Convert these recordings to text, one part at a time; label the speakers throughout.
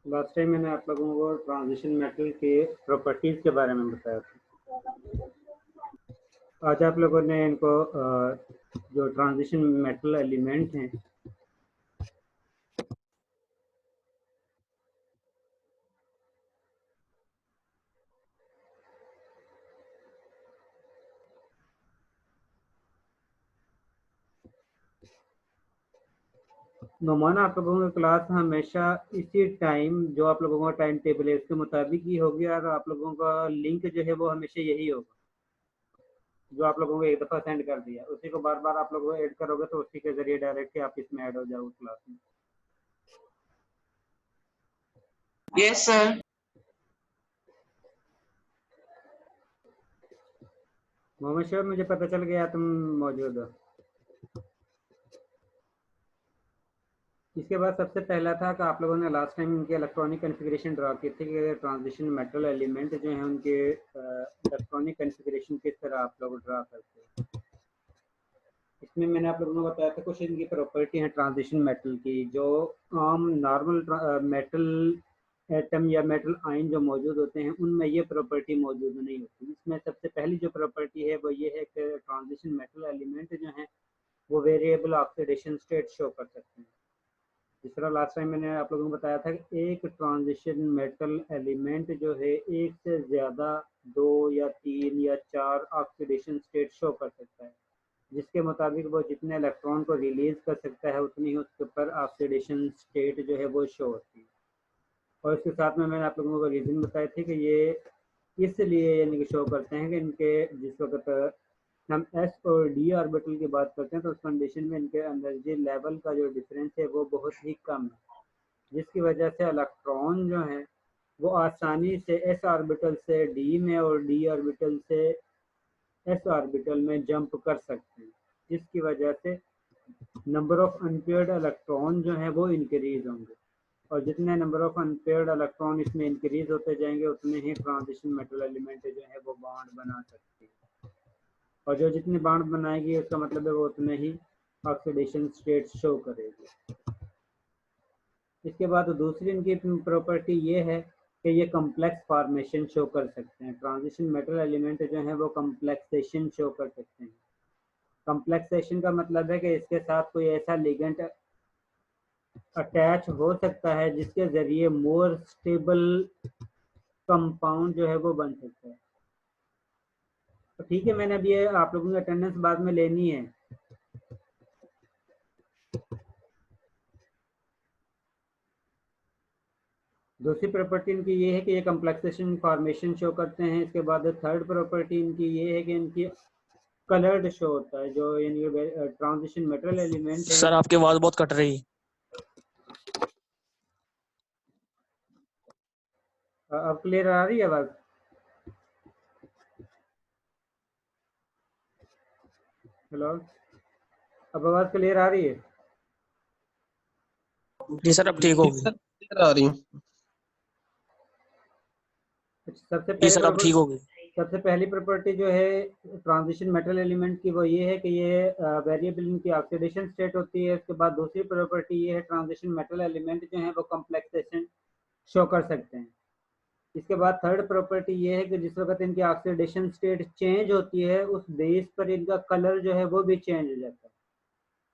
Speaker 1: Last time मैंने आप लोगों को ट्रांजिशन मेटल के प्रॉपर्टीज के बारे में बताया था। आज आप लोगों ने इनको जो ट्रांजिशन मेटल एलिमेंट हैं नुमाना, आप लोगों की क्लास हमेशा इसी टाइम जो आप लोगों का टाइम टेबल है उसके मुताबिक ही होगी और आप लोगों का लिंक जो है वो हमेशा यही होगा जो आप लोगों को एक दफ़ा सेंड कर दिया, उसी को बार बार आप लोग ऐड करोगे तो उसी के जरिए डायरेक्ट ही आप इसमें ऐड हो जाओगे क्लास में।
Speaker 2: Yes sir.
Speaker 1: मोहम्मद शोर, मुझे पता चल गया तुम मौजूद हो। इसके बाद सबसे पहला था कि आप लोगों ने लास्ट टाइम उनके इलेक्ट्रॉनिक कॉन्फ़िगरेशन ड्रा की थी कि ट्रांजिशन मेटल एलिमेंट जो है उनके इलेक्ट्रॉनिक कॉन्फ़िगरेशन किस तरह आप लोग ड्रा करते हैं। इसमें मैंने आप लोगों को बताया था कुछ इनकी प्रॉपर्टी है ट्रांजिशन मेटल की, जो आम नॉर्मल मेटल एटम या मेटल आयन जो मौजूद होते हैं उनमें ये प्रॉपर्टी मौजूद नहीं होती। इसमें सबसे पहली जो प्रॉपर्टी है वो ये है कि ट्रांजिशन मेटल एलिमेंट जो हैं वो वेरिएबल ऑक्सीडेशन स्टेट शो कर सकते हैं। जिस तरह लास्ट टाइम मैंने आप लोगों को बताया था कि एक ट्रांजिशन मेटल एलिमेंट जो है एक से ज़्यादा 2 या 3 या 4 ऑक्सीडेशन स्टेट शो कर सकता है, जिसके मुताबिक वो जितने इलेक्ट्रॉन को रिलीज कर सकता है उतनी ही उसके ऊपर ऑक्सीडेशन स्टेट जो है वो शो होती है। और इसके साथ में मैंने आप लोगों को रीज़न बताए थे कि ये इसलिए यानी कि शो करते हैं कि इनके जिस वक्त हम एस और डी ऑर्बिटल की बात करते हैं तो उस कंडीशन में इनके एनर्जी लेवल का जो डिफरेंस है वो बहुत ही कम है, जिसकी वजह से इलेक्ट्रॉन जो है वो आसानी से एस ऑर्बिटल से डी में और डी ऑर्बिटल से एस ऑर्बिटल में जंप कर सकते हैं, जिसकी वजह से नंबर ऑफ अनपेयर्ड इलेक्ट्रॉन जो है वो इंक्रीज होंगे और जितने नंबर ऑफ अनपेयर्ड इलेक्ट्रॉन इसमें इंक्रीज होते जाएंगे उतने ही ट्रांजिशन मेटल एलिमेंट जो है वो बॉन्ड बना सकती है और जो जितने बॉन्ड बनाएगी उसका मतलब है वो उतने ही ऑक्सीडेशन स्टेट शो करेगी। इसके बाद दूसरी इनकी प्रॉपर्टी ये है कि ये कम्प्लेक्स फॉर्मेशन शो कर सकते हैं। ट्रांजिशन मेटल एलिमेंट जो है वो कम्प्लेक्सेशन शो कर सकते हैं। कम्प्लेक्सेशन का मतलब है कि इसके साथ कोई ऐसा लिगेंड अटैच हो सकता है जिसके जरिए मोर स्टेबल कंपाउंड जो है वो बन सकता है। तो ठीक है, मैंने अभी आप लोगों की अटेंडेंस बाद में लेनी है। दूसरी प्रॉपर्टी इनकी ये है कि ये कम्प्लेक्सेशन फॉर्मेशन शो करते हैं। इसके बाद थर्ड प्रॉपर्टी इनकी ये है कि इनकी कलर्ड शो होता है, जो यानी ट्रांजिशन मेटल एलिमेंट है।
Speaker 3: सर आपकी आवाज बहुत कट रही है।
Speaker 1: अब क्लियर आ रही है आवाज? हेलो, अब आवाज क्लियर आ रही है?
Speaker 3: जी सर अब ठीक होगी।
Speaker 4: क्लियर आ रही है।
Speaker 1: सबसे पहली प्रॉपर्टी जो है ट्रांजिशन मेटल एलिमेंट की वो ये है कि ये वेरिएबल इनकी ऑक्सीडेशन स्टेट होती है। उसके बाद दूसरी प्रॉपर्टी ये है ट्रांजिशन मेटल एलिमेंट जो है वो कम्प्लेक्सेशन शो कर सकते हैं। इसके बाद थर्ड प्रॉपर्टी ये है कि जिस वक्त इनकी ऑक्सीडेशन स्टेट चेंज होती है उस बेस पर इनका कलर जो है वो भी चेंज हो जाता है।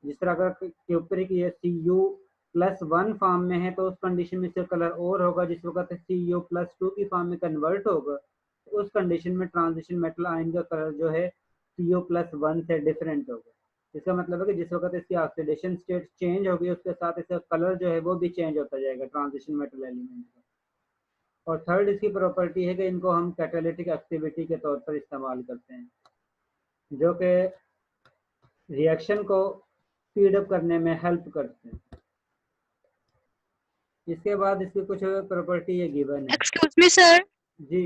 Speaker 1: जिस तरह अगर क्यूपरिक ये Cu+1 फॉर्म में है तो उस कंडीशन में इसका कलर और होगा। जिस वक्त Cu+2 की फॉर्म में कन्वर्ट होगा तो उस कंडीशन में ट्रांजिशन मेटल आयन का कलर जो है Cu+1 से डिफरेंट होगा। इसका मतलब है कि जिस वक्त इसकी ऑक्सीडेशन स्टेट चेंज होगी उसके साथ इसका कलर जो है वो भी चेंज होता जाएगा ट्रांजिशन मेटल एलिमेंट का। और थर्ड इसकी प्रॉपर्टी है कि इनको हम कैटालिटिक एक्टिविटी के तौर पर इस्तेमाल करते हैं, जो कि रिएक्शन को स्पीड अप करने में हेल्प करते हैं। इसके बाद इसकी कुछ प्रॉपर्टी ये गिवन है।
Speaker 5: Excuse me sir.
Speaker 1: जी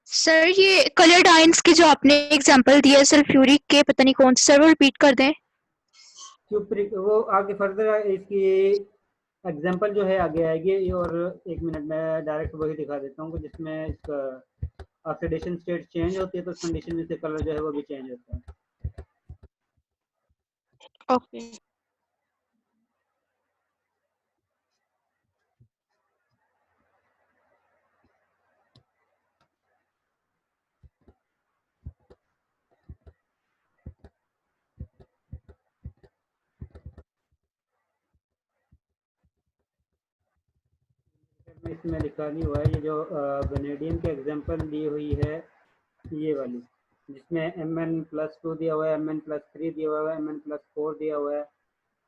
Speaker 5: सर ये कलर्ड आयंस की जो आपने एग्जांपल दिया सल्फ्यूरिक के, पता नहीं कौन से, सर वो रिपीट कर दें।
Speaker 1: क्यूप्रिक वो आगे फर्दर इसकी एग्जांपल जो है आगे आएगी और एक मिनट में डायरेक्ट वही दिखा देता हूँ जिसमें इसका ऑक्सीडेशन स्टेट चेंज होती है तो उस कंडीशन में से कलर जो है वो भी चेंज होता है।
Speaker 5: ओके
Speaker 1: इसमें लिखा नहीं हुआ है, ये जो वेनेडियम की एग्जांपल दी हुई है ये वाली, जिसमें Mn+2 दिया हुआ है, Mn+3 दिया हुआ है, Mn+4 दिया हुआ है,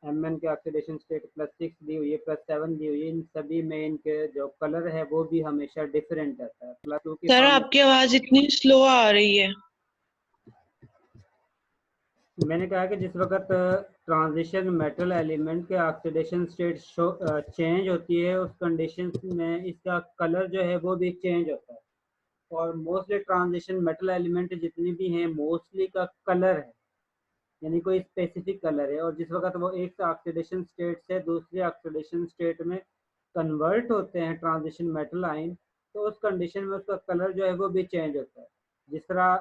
Speaker 1: Mn के ऑक्सीडेशन स्टेट +6 दी हुई है, +7 दी हुई है। इन सभी में इनके जो कलर है वो भी हमेशा डिफरेंट रहता है। +2 की
Speaker 2: सर
Speaker 1: फॉर्म
Speaker 2: आपकी आवाज इतनी स्लो आ रही है।
Speaker 1: मैंने कहा कि जिस वक्त ट्रांजिशन मेटल एलिमेंट के ऑक्सीडेशन स्टेट चेंज होती है, उस कंडीशन में इसका कलर जो है वो भी चेंज होता है। और मोस्टली ट्रांजिशन मेटल एलिमेंट जितनी भी हैं मोस्टली का कलर है, यानी कोई स्पेसिफिक कलर है। और जिस वक्त वो एक ऑक्सीडेशन स्टेट से दूसरे ऑक्सीडेशन स्टेट में कन्वर्ट होते हैं ट्रांजिशन मेटल आयन, तो उस कंडीशन में उसका कलर जो है वो भी चेंज होता है। जिस तरह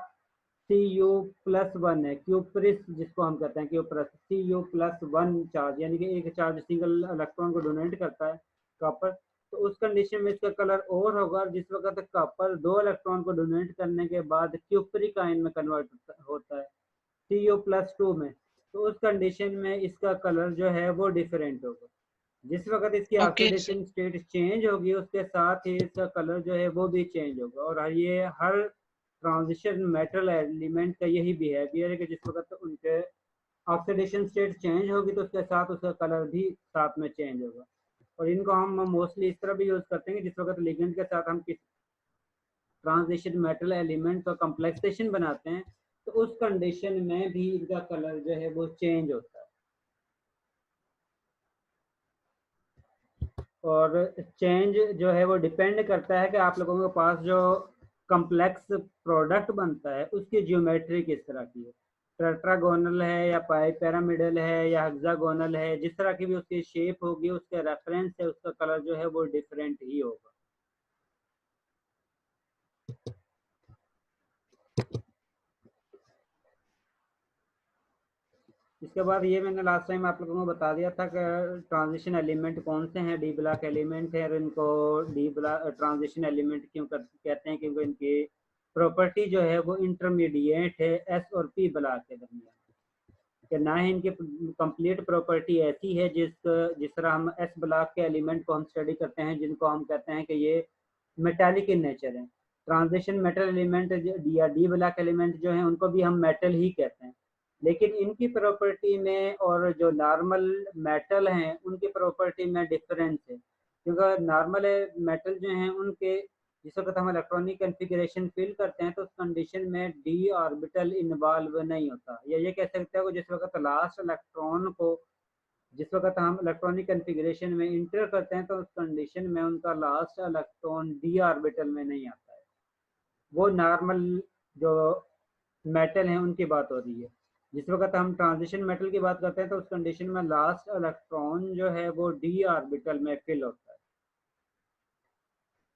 Speaker 1: Cu+1 है, क्यूपरिस जिसको हम कहते हैं, क्यूपरस Cu+1 चार्ज, यानी कि एक चार्ज सिंगल इलेक्ट्रॉन को डोनेट करता है कॉपर, तो उस कंडीशन में इसका कलर और होगा। जिस वक्त कॉपर 2 इलेक्ट्रॉन को डोनेट करने के बाद क्यूपरिक आयन में कन्वर्ट होता है Cu+2 में, तो उस कंडीशन में इसका कलर जो है वो डिफरेंट होगा। जिस वक्त इसकी
Speaker 2: okay sir.
Speaker 1: Oxidation state change होगी उसके साथ ही इसका कलर जो है वो भी चेंज होगा। और ये हर ट्रांजिशन मेटल एलिमेंट का यही बिहेवियर है कि जिस वक्त उनके ऑक्सीडेशन स्टेट चेंज होगी तो उसके साथ उसका कलर भी साथ में चेंज होगा। और इनको हम मोस्टली इस तरह भी यूज़ करते हैं कि जिस वक्त लिगेंड के साथ हम किसी ट्रांजिशन मेटल एलिमेंट का कॉम्प्लेक्सेशन बनाते हैं, तो उस कंडीशन में भी इनका कलर जो है वो चेंज होता है। और चेंज जो है वो डिपेंड करता है कि आप लोगों के पास जो कॉम्प्लेक्स प्रोडक्ट बनता है उसकी ज्योमेट्री किस तरह की है, टेट्रागोनल है या पिरामिडल है या हेक्सागोनल है। जिस तरह की भी उसकी शेप होगी उसके रेफरेंस से उसका कलर जो है वो डिफरेंट ही होगा। इसके बाद ये मैंने लास्ट टाइम आप लोगों को बता दिया था कि ट्रांजिशन एलिमेंट कौन से हैं। डी ब्लॉक एलिमेंट है, और इनको डी ब्लॉक ट्रांजिशन एलिमेंट क्यों कहते हैं, क्योंकि इनकी प्रॉपर्टी जो है वो इंटरमीडिएट है एस और पी ब्लॉक के दरमियान, कि ना ही इनकी कंप्लीट प्रॉपर्टी ऐसी है जिस तरह हम एस ब्लॉक के एलिमेंट को हम स्टडी करते हैं, जिनको हम कहते हैं कि ये मेटालिक इन नेचर है। ट्रांजिशन मेटल एलिमेंट या डी ब्लॉक एलिमेंट जो है उनको भी हम मेटल ही कहते हैं, लेकिन इनकी प्रॉपर्टी में और जो नॉर्मल मेटल हैं उनकी प्रॉपर्टी में डिफरेंस है। क्योंकि नॉर्मल मेटल जो हैं उनके जिस वक्त हम इलेक्ट्रॉनिक कॉन्फ़िगरेशन फिल करते हैं तो उस कंडीशन में डी ऑर्बिटल इन्वॉल्व नहीं होता, या ये कह सकते हो कि जिस वक्त लास्ट इलेक्ट्रॉन को जिस वक्त हम इलेक्ट्रॉनिक कॉन्फ़िगरेशन में इंटर करते हैं तो उस कंडीशन में उनका लास्ट इलेक्ट्रॉन डी ऑर्बिटल में नहीं आता है। वो नॉर्मल जो मेटल हैं उनकी बात हो रही है। जिस वक्त हम ट्रांजिशन मेटल की बात करते हैं तो उस कंडीशन में लास्ट इलेक्ट्रॉन जो है वो डी ऑर्बिटल में फिल होता है।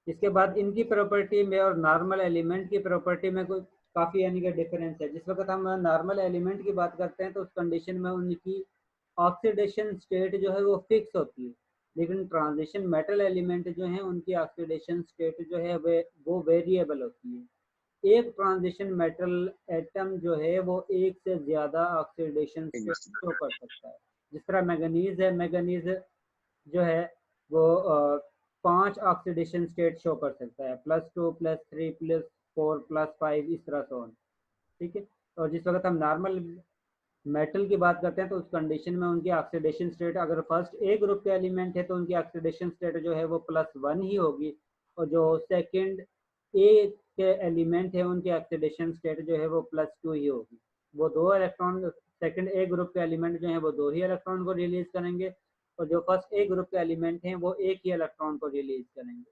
Speaker 1: इसके बाद इनकी प्रॉपर्टी में और नॉर्मल एलिमेंट की प्रॉपर्टी में कोई काफ़ी यानी कि डिफरेंस है। जिस वक्त हम नॉर्मल एलिमेंट की बात करते हैं तो उस कंडीशन में उनकी ऑक्सीडेशन स्टेट जो है वो फिक्स होती है, लेकिन ट्रांजिशन मेटल एलिमेंट जो हैं उनकी ऑक्सीडेशन स्टेट जो है वो वेरिएबल होती है। एक ट्रांजिशन मेटल एटम जो है वो एक से ज़्यादा ऑक्सीडेशन स्टेट शो कर सकता है। जिस तरह मैंगनीज है, मैंगनीज जो है वो 5 ऑक्सीडेशन स्टेट शो कर सकता है, +2 +3 +4 +5 इस तरह से ऑन, ठीक है। और जिस वक्त हम नॉर्मल मेटल की बात करते हैं तो उस कंडीशन में उनकी ऑक्सीडेशन स्टेट अगर फर्स्ट ए ग्रुप के एलिमेंट है तो उनकी ऑक्सीडेशन स्टेट जो है वो +1 ही होगी, और जो सेकंड ए के एलिमेंट है उनकी ऑक्सीडेशन स्टेट जो है वो +2 ही होगी। वो 2 इलेक्ट्रॉन सेकंड ए ग्रुप के एलिमेंट जो हैं वो 2 ही इलेक्ट्रॉन को रिलीज करेंगे, और जो फर्स्ट ए ग्रुप के एलिमेंट हैं वो एक ही इलेक्ट्रॉन को रिलीज करेंगे।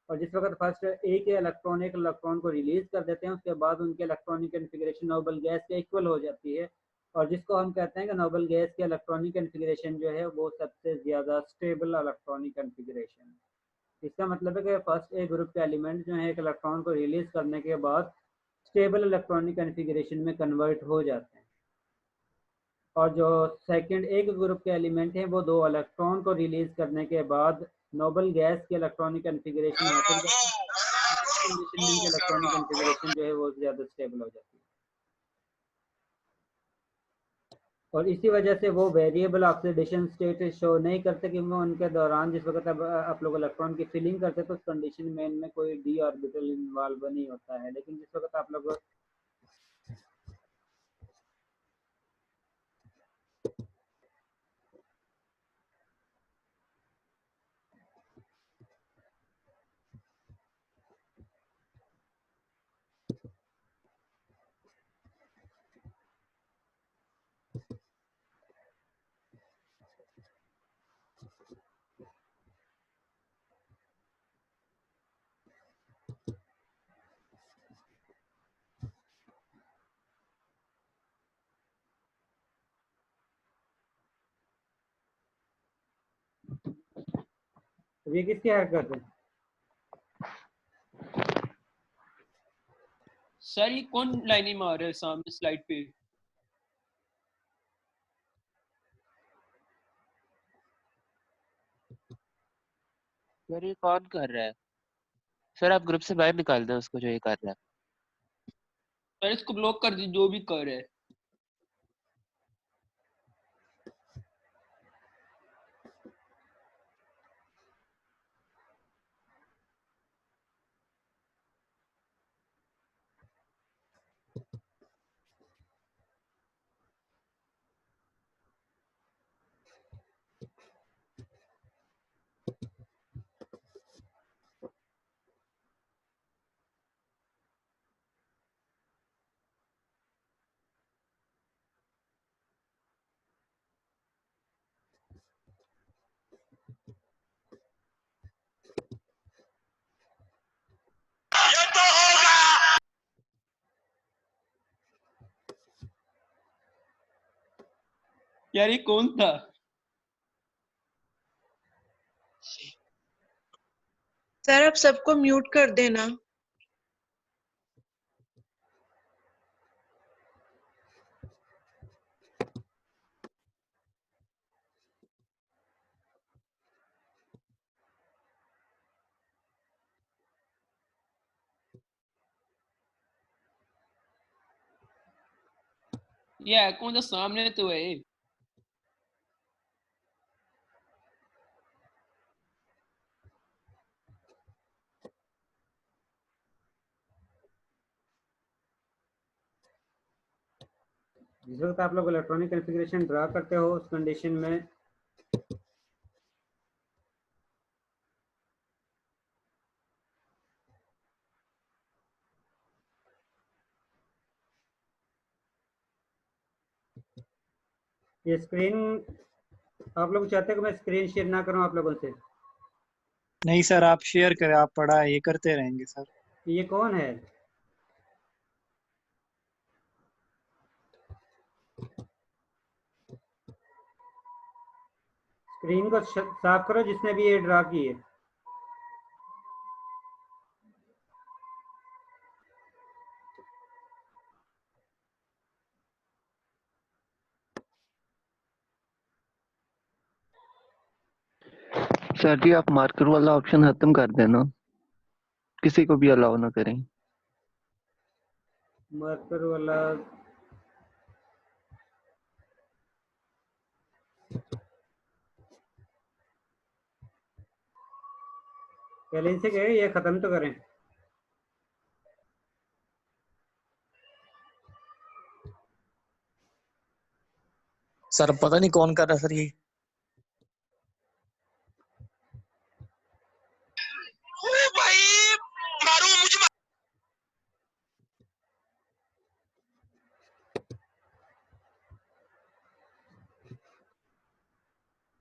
Speaker 1: और जिस वक्त फर्स्ट ए के इलेक्ट्रॉन एक इलेक्ट्रॉन को रिलीज कर देते हैं उसके बाद उनके इलेक्ट्रॉनिक कॉन्फ़िगरेशन नोबल गैस के इक्वल हो जाती है, और जिसको हम कहते हैं कि नोबल गैस के इलेक्ट्रॉनिक कॉन्फ़िगरेशन जो है वो सबसे ज़्यादा स्टेबल इलेक्ट्रॉनिक कॉन्फ़िगरेशन है। इसका मतलब है कि फर्स्ट ए ग्रुप के एलिमेंट जो है एक इलेक्ट्रॉन को रिलीज करने के बाद स्टेबल इलेक्ट्रॉनिक कॉन्फ़िगरेशन में कन्वर्ट हो जाते हैं, और जो सेकंड ए ग्रुप के एलिमेंट हैं वो 2 इलेक्ट्रॉन को रिलीज करने के बाद नोबल गैस के इलेक्ट्रॉनिक कॉन्फ़िगरेशन हासिल करते हैं, इनके इलेक्ट्रॉनिक कॉन्फ़िगरेशन जो है वो ज़्यादा स्टेबल हो जाती है। और इसी वजह से वो वेरिएबल ऑक्सीडेशन स्टेट शो नहीं करते, क्योंकि उनके दौरान जिस वक्त अब आप लोग इलेक्ट्रॉन की फिलिंग करते तो उस कंडीशन में इनमें कोई डी ऑर्बिटल इन्वॉल्व नहीं होता है। लेकिन जिस वक्त आप लोग ये किसकी हरकत है?
Speaker 4: सर ये कौन लाइनें मार रहा है सामने स्लाइड पे?
Speaker 6: सर ये कौन कर रहा है? सर आप ग्रुप से बाहर निकाल दो उसको जो ये कर रहा है।
Speaker 4: सर इसको ब्लॉक कर दी जो भी कर रहा है। यार ये कौन था?
Speaker 2: सर आप सबको म्यूट कर देना।
Speaker 4: ये कौन था सामने तो है।
Speaker 1: जिस वक्त आप लोग इलेक्ट्रॉनिक कॉन्फ़िगरेशन ड्रा करते हो उस कंडीशन में ये स्क्रीन आप लोग चाहते हैं कि मैं स्क्रीन शेयर ना करूं आप लोगों से?
Speaker 7: नहीं सर, आप शेयर करें, आप पढ़ाई ये करते रहेंगे सर।
Speaker 1: ये कौन है? स्क्रीन को साफ करो जिसने भी ये ड्रा की है।
Speaker 6: सर जी आप मार्कर वाला ऑप्शन खत्म कर देना, किसी को भी अलाउ ना करें।
Speaker 1: मार्कर वाला पहले इनसे कहें ये खत्म तो करें।
Speaker 3: सर पता नहीं कौन कर रहा है सर ये।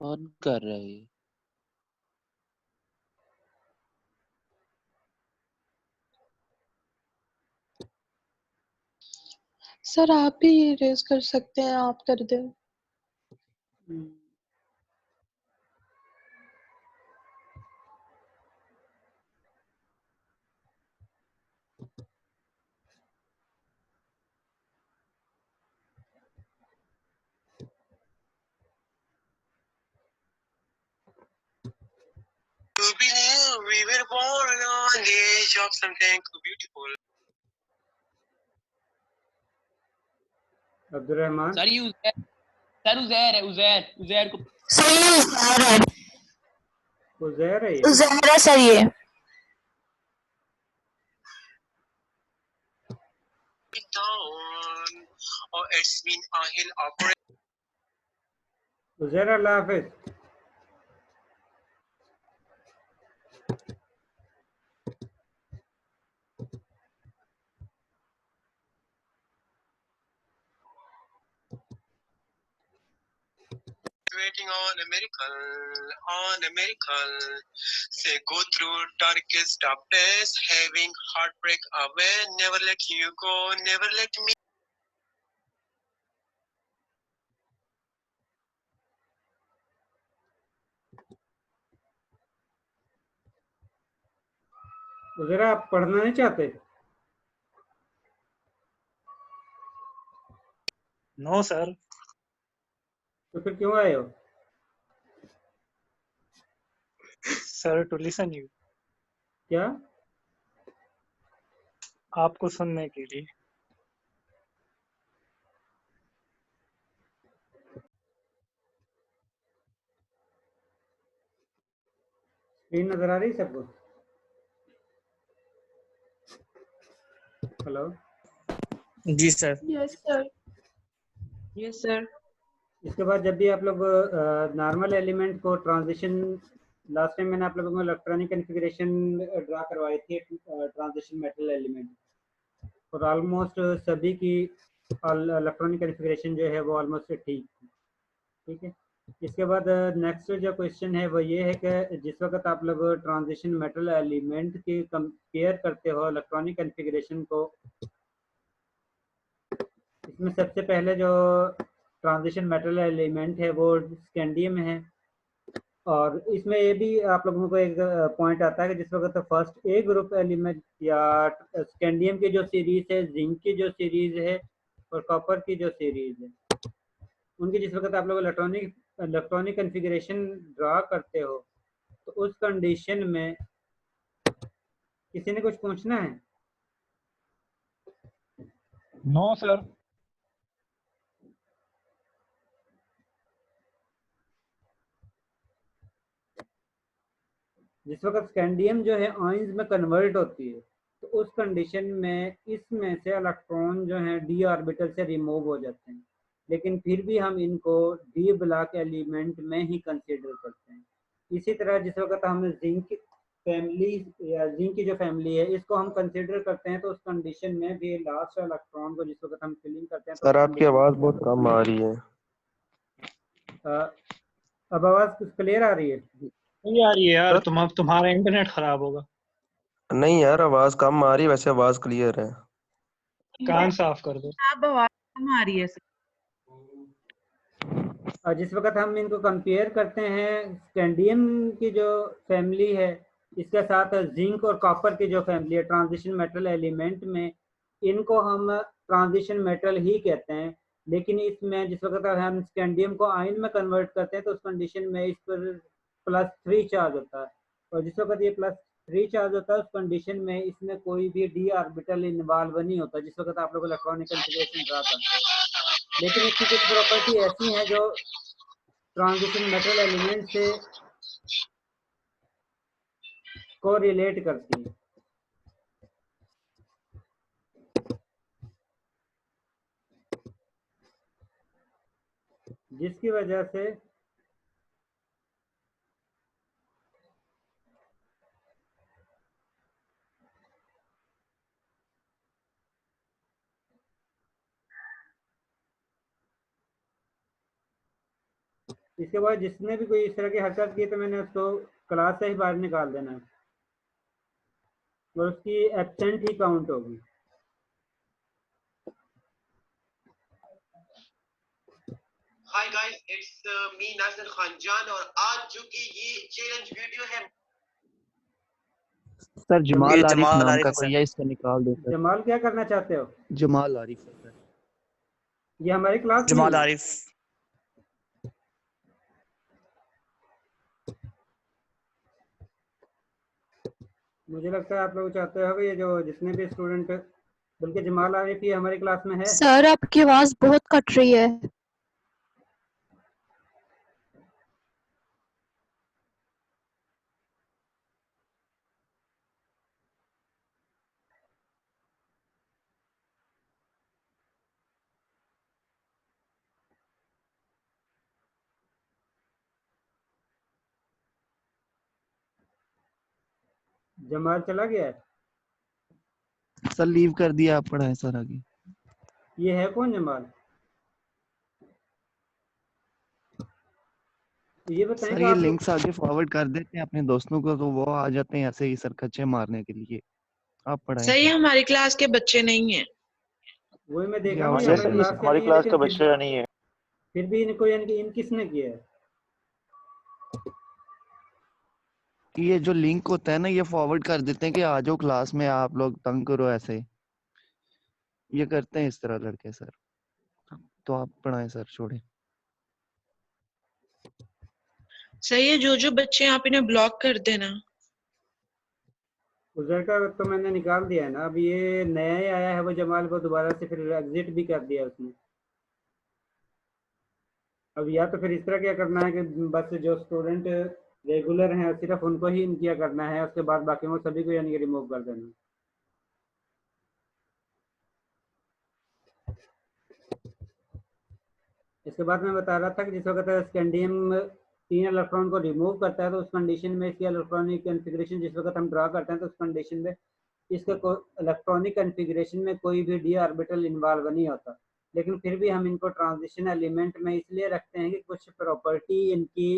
Speaker 6: कौन कर रहा है ये?
Speaker 2: सर आप भी रेज कर सकते हैं, आप कर दें।
Speaker 8: We were born on the edge of something beautiful.
Speaker 1: Abdul Rahman
Speaker 4: sir ये सर उजैर है, उजैर को
Speaker 5: सर ये उजैर है,
Speaker 1: उजैर है ये?
Speaker 5: उजैर है सर ये।
Speaker 8: down. Or it's been a hill operation.
Speaker 1: Uzair, Allah Hafiz.
Speaker 8: Waiting on a miracle, on a miracle. Say go through darkest of days, having heartbreak away. Never let you go, never let me.
Speaker 1: Uzair, आप पढ़ना नहीं चाहते?
Speaker 7: No sir.
Speaker 1: तो फिर क्यों आए हो?
Speaker 7: Sir to listen you,
Speaker 1: क्या?
Speaker 7: आपको सुनने के लिए।
Speaker 1: स्क्रीन नजर आ रही सबको? हेलो?
Speaker 3: जी sir.
Speaker 2: Yes sir.
Speaker 9: Yes sir.
Speaker 1: इसके बाद जब भी आप लोग नॉर्मल एलिमेंट को ट्रांजिशन, लास्ट टाइम मैंने आप लोगों को इलेक्ट्रॉनिक कॉन्फ़िगरेशन ड्रा करवाई थी ट्रांजिशन मेटल एलिमेंट, और ऑलमोस्ट सभी की इलेक्ट्रॉनिक कॉन्फ़िगरेशन जो है वो ऑलमोस्ट ठीक है। इसके बाद नेक्स्ट जो क्वेश्चन है वो ये है कि जिस वक्त आप लोग ट्रांजिशन मेटल एलिमेंट की कंपेयर करते हो इलेक्ट्रॉनिक कॉन्फ़िगरेशन को, इसमें सबसे पहले जो ट्रांजिशन मेटल एलिमेंट है वो स्कैंडियम है, और इसमें ये भी आप लोगों को एक पॉइंट आता है कि जिस वक्त फर्स्ट ए ग्रुप एलिमेंट या स्कैंडियम की जो सीरीज है, जिंक की जो सीरीज है और कॉपर की जो सीरीज है, उनकी जिस वक्त आप लोग इलेक्ट्रॉनिक कॉन्फ़िगरेशन ड्रा करते हो तो उस कंडीशन में किसी ने कुछ पूछना है?
Speaker 7: No sir.
Speaker 1: जिस वक्त स्कैंडियम जो है आयंस में कन्वर्ट होती है तो उस कंडीशन में इसमें से इलेक्ट्रॉन जो है डी ऑर्बिटल से रिमूव हो जाते हैं, लेकिन फिर भी हम इनको डी ब्लॉक एलिमेंट में ही कंसीडर करते हैं। इसी तरह जिस वक्त हम जिंक फैमिली या जिंक की जो फैमिली है इसको हम कंसीडर करते हैं तो उस कंडीशन में भी लास्ट इलेक्ट्रॉन को जिस वक्त हम फिलिंग करते हैं तो
Speaker 10: सर आपकी आवाज बहुत कम आ रही है।
Speaker 1: अब आवाज क्लियर आ रही है?
Speaker 7: नहीं आ रही है यार, तुम्हारा इंटरनेट खराब होगा।
Speaker 10: नहीं यार आवाज कम आ रही है, वैसे आवाज क्लियर है।
Speaker 7: कान साफ कर दो।
Speaker 9: अब आवाज कम आ रही है सर।
Speaker 1: और जिस वक्त हम इनको कंपेयर करते हैं स्कैंडियम की जो फैमिली है इसके साथ जिंक और कॉपर की जो फैमिली है ट्रांजिशन मेटल एलिमेंट में, इनको हम ट्रांजिशन मेटल ही कहते हैं, लेकिन इसमें जिस वक्त हम स्कैंडियम को आयन में कन्वर्ट करते हैं तो उस कंडीशन में इस पर +3 चार्ज होता है, और जिस वक्त ये +3 चार्ज होता है उस कंडीशन में इसमें कोई भी डी ऑर्बिटल इन्वॉल्व नहीं होता जिस वक्त आप लोग इलेक्ट्रॉनिक कॉन्फ़िगरेशन ड्रा करते हैं। लेकिन इसकी कुछ प्रॉपर्टी ऐसी हैं जो ट्रांजिशन मेटल एलिमेंट से को रिलेट करती है। जिसकी वजह से इसके बाद जिसने भी कोई इस तरह की हरकत की तो मैंने उसको क्लास से ही बाहर निकाल देना है और उसकी एब्सेंट ही काउंट होगी।
Speaker 8: Hi guys, it's me Nasir Khan Jan, और आज जो कि ये चैलेंज वीडियो है।
Speaker 11: सर जमाल आरिफ नाम
Speaker 3: आरिफ
Speaker 11: का
Speaker 3: है
Speaker 11: कोई है, इसको निकाल दो सर।
Speaker 1: जमाल क्या करना चाहते हो?
Speaker 11: जमाल आरिफ है सर।
Speaker 1: ये हमारी क्लास
Speaker 3: जमाल आरिफ।
Speaker 1: मुझे लगता है आप लोग चाहते हो कि ये जो जितने भी स्टूडेंट, बल्कि जमाल आरिफ ये हमारी क्लास में है।
Speaker 5: सर आपकी आवाज बहुत कट रही है।
Speaker 1: जमाल चला गया है?
Speaker 11: सर लीव कर दिया, आप पढ़ाएं सर आगे।
Speaker 1: ये है कौन जमाल? ये बताएं
Speaker 11: सर
Speaker 1: कि
Speaker 11: ये
Speaker 1: आप लोग
Speaker 11: लिंक्स आगे फॉरवर्ड कर देते हैं अपने दोस्तों को, तो वो आ जाते हैं ऐसे ही सरकच्चे मारने के लिए। आप पढ़ाएं
Speaker 9: सर ये
Speaker 11: सर।
Speaker 9: हमारी क्लास के बच्चे नहीं है।
Speaker 1: वही मैं
Speaker 11: ये
Speaker 1: देखा हूँ, ये
Speaker 11: आउटसाइड
Speaker 1: हमारी
Speaker 11: के
Speaker 1: क्लास
Speaker 11: हैं।
Speaker 1: के नहीं है, लेकिन फिर भी इनको यानी कि इन किसने किया है?
Speaker 11: ये जो लिंक होता है ना, ये फॉरवर्ड कर देते हैं कि आ जाओ क्लास में, आप लोग तंग करो ऐसे। ये करते हैं इस तरह लड़के सर। तो आप पढ़ाएं सर, छोड़े।
Speaker 9: सही है, जो बच्चे आप इन्हें ब्लॉक कर देना।
Speaker 1: उधर का तो मैंने निकाल दिया है ना, अब ये नया ही आया है वो जमाल, को दोबारा से फिर एग्जिट भी कर दिया उसने। अब या तो फिर इस तरह क्या करना है कि बस जो स्टूडेंट रेगुलर हैं सिर्फ उनको ही इन किया करना है, उसके बाद बाकी वो सभी को यानी कि रिमूव कर देना है। इसके बाद मैं बता रहा था कि जिस वक्त स्कैंडियम 3 इलेक्ट्रॉन को रिमूव करता है तो उस कंडीशन में इसकी इलेक्ट्रॉनिक कन्फिग्रेशन जिस वक्त हम ड्रा करते हैं तो उस कंडीशन में इसका इलेक्ट्रॉनिक कन्फिग्रेशन में कोई भी डी ऑर्बिटल इन्वॉल्व नहीं होता, लेकिन फिर भी हम इनको ट्रांजिशन एलिमेंट में इसलिए रखते हैं कि कुछ प्रॉपर्टी इनकी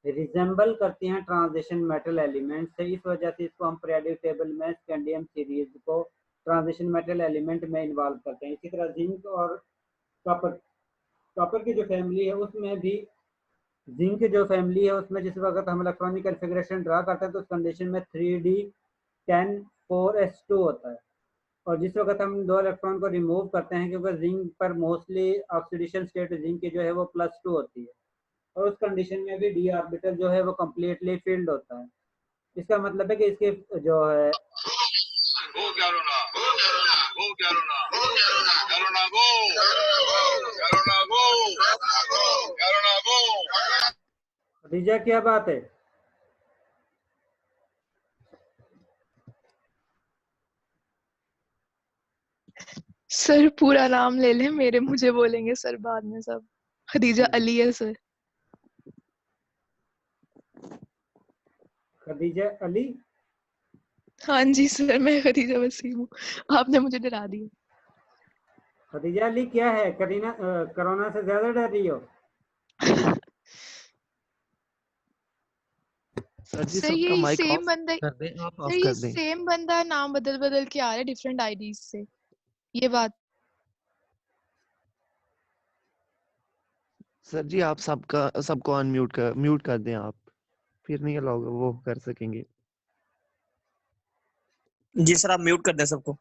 Speaker 1: रिजेंबल करती हैं ट्रांजिशन मेटल एलिमेंट से, इस वजह से इसको हम पीरियोडिक टेबल में स्कैंडियम सीरीज को ट्रांजिशन मेटल एलिमेंट में इन्वॉल्व करते हैं। इसी तरह जिंक और कॉपर, कॉपर की जो फैमिली है उसमें भी जिंक जो फैमिली है उसमें जिस वक्त हम इलेक्ट्रॉनिक कन्फिग्रेशन ड्रा करते हैं तो उस कंडीशन में 3d10 4s2 होता है, और जिस वक्त हम 2 इलेक्ट्रॉन को रिमूव करते हैं क्योंकि जिंक पर मोस्टली ऑक्सीडेशन स्टेट जिंक की जो है वो +2 होती है, और उस कंडीशन में भी डी ऑर्बिटल जो है वो कम्प्लीटली फिल्ड होता है। इसका मतलब है कि इसके जो है खदीजा क्या बात है?
Speaker 2: सर पूरा नाम ले लें मेरे, मुझे बोलेंगे सर बाद में सब। खदीजा अली है सर।
Speaker 1: खदीजा अली?
Speaker 2: हाँ जी सर, मैं खदीजा वसीम हूँ। आपने मुझे डरा दिया।
Speaker 1: खदीजा अली क्या है? कोरोना से ज्यादा डर रही हो?
Speaker 11: सर जी
Speaker 2: सर
Speaker 11: सबका
Speaker 2: ये
Speaker 11: माइक
Speaker 2: सेम
Speaker 11: ऑफ
Speaker 2: बंदा,
Speaker 11: कर दें, आप
Speaker 2: सर
Speaker 11: ऑफ
Speaker 2: ये
Speaker 11: कर दें।
Speaker 2: सेम बंदा नाम बदल बदल के आ रहा है डिफरेंट आईडीज से, ये बात।
Speaker 11: सर जी आप सबको म्यूट कर दें आप, फिर नहीं अलाउ वो कर सकेंगे।
Speaker 3: जी सर, आप म्यूट कर दें सबको।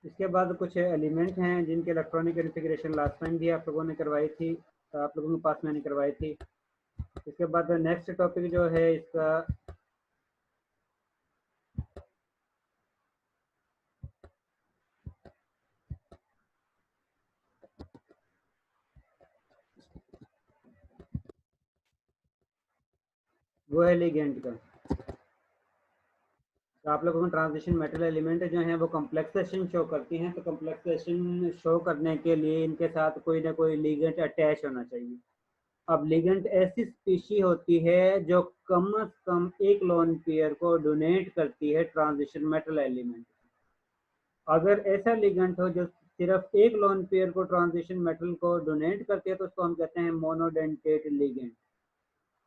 Speaker 1: इसके बाद कुछ एलिमेंट हैं जिनके इलेक्ट्रॉनिक कॉन्फ़िगरेशन लास्ट टाइम भी आप लोगों ने करवाई थी, आप लोगों के पास मैंने करवाई थी। इसके बाद नेक्स्ट टॉपिक जो है इसका वो है लिगेंड का। तो आप लोगों को ट्रांजिशन मेटल एलिमेंट जो हैं वो कॉम्प्लेक्सेशन शो करती हैं, तो कॉम्प्लेक्सेशन शो करने के लिए इनके साथ कोई ना कोई लिगेंड अटैच होना चाहिए। अब लिगेंड ऐसी स्पीशी होती है जो कम से कम एक लोन पेयर को डोनेट करती है ट्रांजिशन मेटल एलिमेंट। अगर ऐसा लिगेंड हो जो सिर्फ एक लोन पेयर को ट्रांजिशन मेटल को डोनेट करती है तो उसको हम कहते हैं मोनोडेंटेट लिगेंड।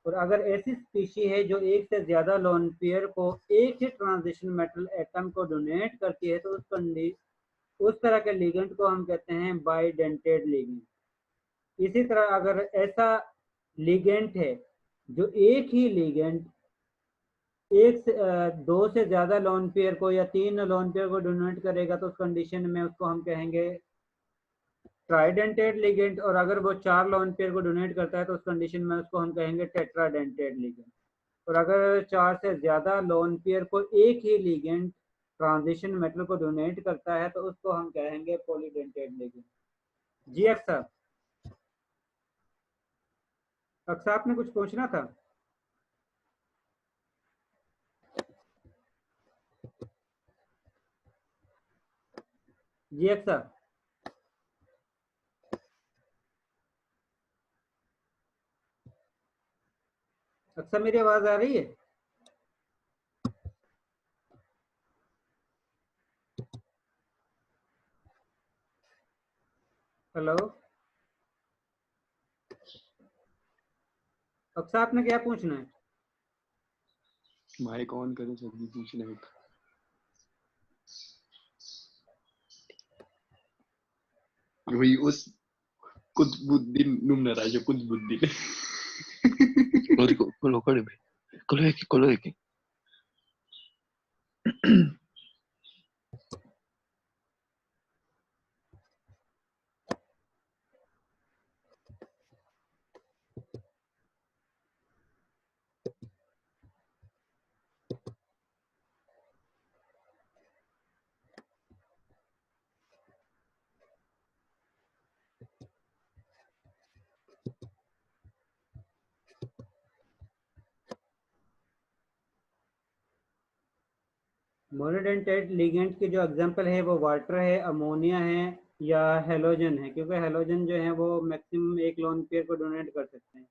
Speaker 1: और अगर ऐसी स्पीशी है जो एक से ज्यादा लोन पेयर को एक ही ट्रांजिशन मेटल एटम को डोनेट करती है तो उस तरह के लिगेंड को हम कहते हैं बाइडेंटेड लिगेंड। इसी तरह अगर ऐसा लिगेंड है जो एक ही लिगेंड दो से ज्यादा लोन पेयर को या तीन लोन पेयर को डोनेट करेगा तो उस कंडीशन में उसको हम कहेंगे ट्राइडेंटेड लिगेंड। और अगर वो चार लोन पेयर को डोनेट करता है तो उस कंडीशन में उसको हम कहेंगे टेट्राडेंटेड लिगेंड। और अगर चार से ज्यादा लोन पेयर को एक ही लिगेंड ट्रांजिशन मेटल को डोनेट करता है तो उसको हम कहेंगे पॉलीडेंटेड लिगेंड। जी अक्सर आपने कुछ पूछना था? जी अक्सर अक्सर मेरी आवाज आ रही है? हेलो अक्सर आपने क्या पूछना है?
Speaker 12: माइक ऑन करें जल्दी पूछना है। वही उस कुतुबुद्दीन नुमना राजा कुतुबुद्दीन
Speaker 6: खोलो
Speaker 1: मोनोडेंटेड लिगेंड की जो एग्जांपल है वो वाटर है, अमोनिया है या हेलोजन है, क्योंकि हेलोजन जो है वो मैक्सिमम एक लोन पेयर को डोनेट कर सकते हैं।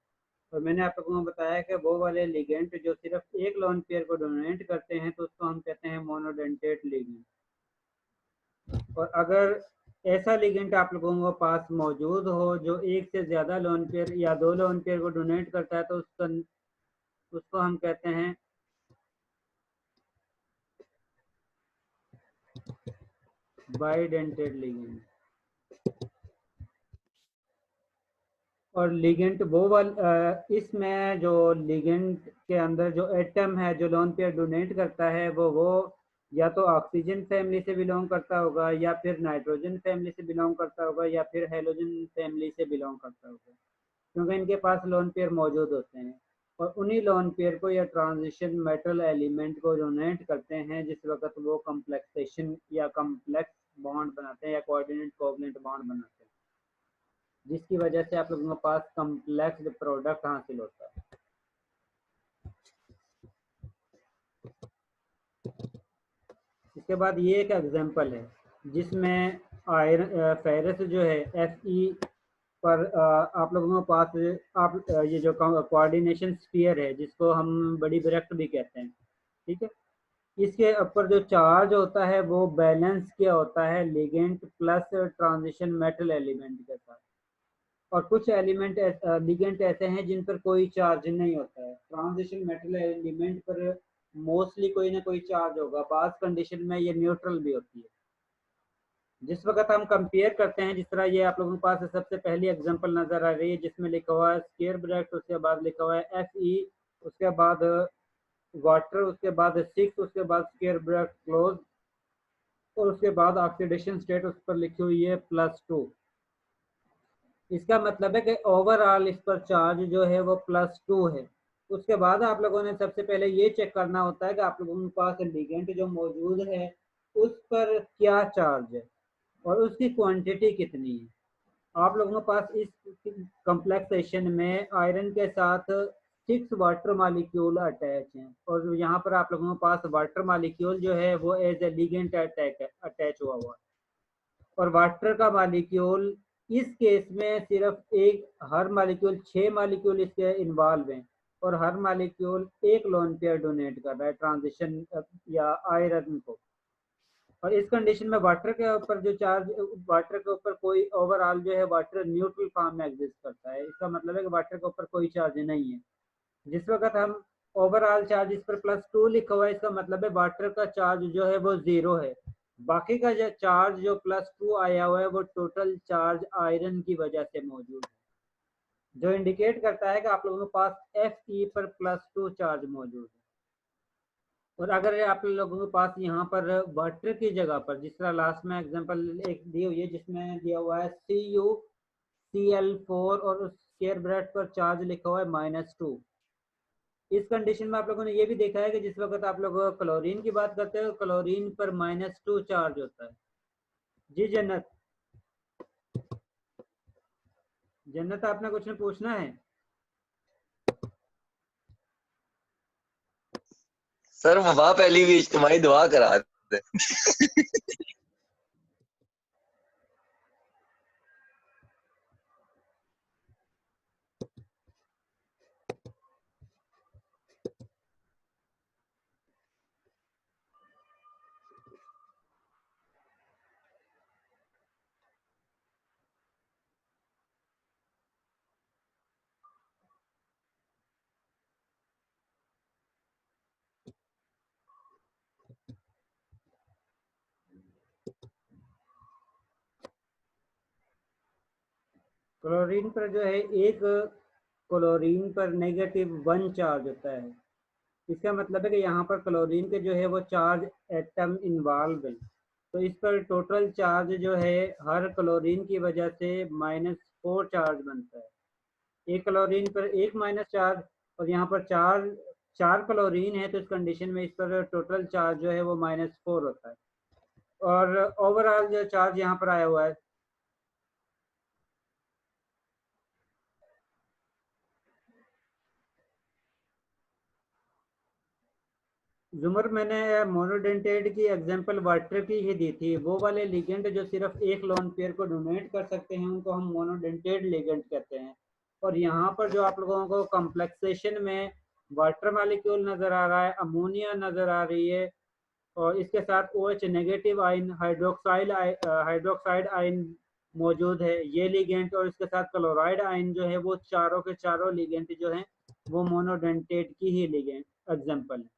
Speaker 1: और मैंने आप लोगों को बताया कि वो वाले लिगेंड जो सिर्फ एक लोन पेयर को डोनेट करते हैं तो उसको हम कहते हैं मोनोडेंटेड लिगेंड। और अगर ऐसा लिगेंड आप लोगों के पास मौजूद हो जो एक से ज्यादा लोन पेयर या दो लोन पेयर को डोनेट करता है तो उसको हम कहते हैं बाइडेंटेड लिगेंड। और लिगेंड वो वाला इसमें जो लिगेंड के अंदर जो एटम है जो लोन पेयर डोनेट करता है वो या तो ऑक्सीजन फैमिली से बिलोंग करता होगा या फिर नाइट्रोजन फैमिली से बिलोंग करता होगा या फिर हेलोजन फैमिली से बिलोंग करता होगा, क्योंकि इनके पास लोन पेयर मौजूद होते हैं। और उन्हीं लोन पेयर को या ट्रांजिशन मेटल एलिमेंट को डोनेट करते हैं जिस वक्त वो कम्प्लेक्सेशन या कम्प्लेक्स बॉन्ड बनाते हैं या कोऑर्डिनेट कोवलेंट बॉन्ड बनाते हैं, जिसकी वजह से आप लोगों के पास कम्प्लेक्स प्रोडक्ट हासिल होता है। इसके बाद ये एक एग्जांपल है जिसमें फेरस जो है Fe पर आप लोगों के पास ये जो कोऑर्डिनेशन स्फीयर है जिसको हम बड़ी ब्रैकेट भी कहते हैं, ठीक है, इसके ऊपर जो चार्ज होता है वो बैलेंस किया होता है ligand plus transition metal element के साथ। और कुछ एलिमेंट लिगेंड ऐसे हैं जिन पर कोई चार्ज नहीं होता है। ट्रांजिशन मेटल एलिमेंट पर मोस्टली कोई ना कोई चार्ज होगा, बाज़ कंडीशन में ये न्यूट्रल भी होती है। जिस वक्त हम कंपेयर करते हैं, जिस तरह ये आप लोगों के पास सबसे पहली एग्जांपल नजर आ रही है जिसमें लिखा हुआ है स्क्वायर ब्रैकेट, उसके बाद लिखा हुआ है Fe, उसके बाद वाटर, उसके बाद 6, उसके बाद स्क्वायर ब्रैकेट क्लोज और उसके बाद ऑक्सीडेशन स्टेट उस पर लिखी हुई है +2। इसका मतलब है कि ओवरऑल इस पर चार्ज जो है वो +2 है। उसके बाद आप लोगों ने सबसे पहले ये चेक करना होता है कि आप लोगों के पास लिगेंड जो मौजूद है उस पर क्या चार्ज है और उसकी क्वांटिटी कितनी है। आप लोगों के पास इस कम्प्लेक्सेशन में आयरन के साथ 6 वाटर मालिक्यूल अटैच हैं और यहाँ पर आप लोगों के पास वाटर मालिक्यूल जो है वो एज ए लिगेंड अटैच हुआ हुआ है। और वाटर का मालिक्यूल इस केस में सिर्फ हर मालिक्यूल 6 मालिक्यूल इसके इन्वॉल्व हैं और हर मालिक्यूल एक लोन पेयर डोनेट कर रहा है ट्रांजिशन या आयरन को। और इस कंडीशन में वाटर के ऊपर जो चार्ज, वाटर के ऊपर कोई ओवरऑल जो है वाटर न्यूट्रल फॉर्म में एग्जिस्ट करता है। इसका मतलब है कि वाटर के ऊपर कोई चार्ज नहीं है। जिस वक्त हम ओवरऑल चार्ज इस पर +2 लिखा हुआ है, इसका मतलब है वाटर का चार्ज जो है वो 0 है। बाकी का जो चार्ज जो +2 आया हुआ है वो टोटल चार्ज आयरन की वजह से मौजूद है, जो इंडिकेट करता है कि आप लोगों के पास Fe पर +2 चार्ज मौजूद है। और अगर आप लोगों के पास यहाँ पर वाटर की जगह पर, जिस तरह लास्ट में एग्जांपल एक दी हुई है जिसमें दिया हुआ है CuCl4 और उस स्क्वायर ब्रैकेट पर चार्ज लिखा हुआ है -2, इस कंडीशन में आप लोगों ने ये भी देखा है कि जिस वक्त आप लोग क्लोरीन की बात करते हो क्लोरीन पर -2 चार्ज होता है। जी जन्नत, जन्नत आपने कुछ नहीं पूछना है?
Speaker 13: सर वबा पहली भी इज्तिमाई दुआ करा दे।
Speaker 1: क्लोरीन पर जो है एक क्लोरीन पर -1 चार्ज होता है। इसका मतलब है कि यहाँ पर क्लोरीन के जो है वो चार्ज एटम इन्वॉल्व है, तो इस पर टोटल चार्ज जो है हर क्लोरीन की वजह से -4 चार्ज बनता है। एक क्लोरीन पर एक माइनस चार्ज और यहाँ पर चार क्लोरीन है, तो इस कंडीशन में इस पर टोटल चार्ज जो है वो -4 होता है। और ओवरऑल जो चार्ज यहाँ पर आया हुआ है जुमर, मैंने मोनोडेंटेट की एग्जांपल वाटर की ही दी थी। वो वाले लिगेंड जो सिर्फ एक लोन पेयर को डोनेट कर सकते हैं उनको हम मोनोडेंटेट लिगेंड कहते हैं। और यहाँ पर जो आप लोगों को कॉम्प्लेक्सेशन में वाटर मालिक्यूल नज़र आ रहा है, अमोनिया नज़र आ रही है और इसके साथ OH negative ion hydroxide ion मौजूद है, ये लिगेंड, और इसके साथ क्लोराइड आयन जो है वो चारों के चारों लिगेंड जो हैं वो मोनोडेंटेट की ही लिगेंड एग्जांपल है।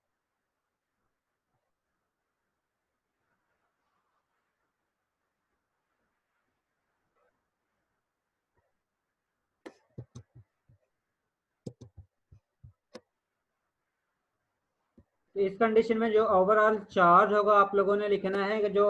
Speaker 1: तो इस कंडीशन में जो ओवरऑल चार्ज होगा आप लोगों ने लिखना है कि जो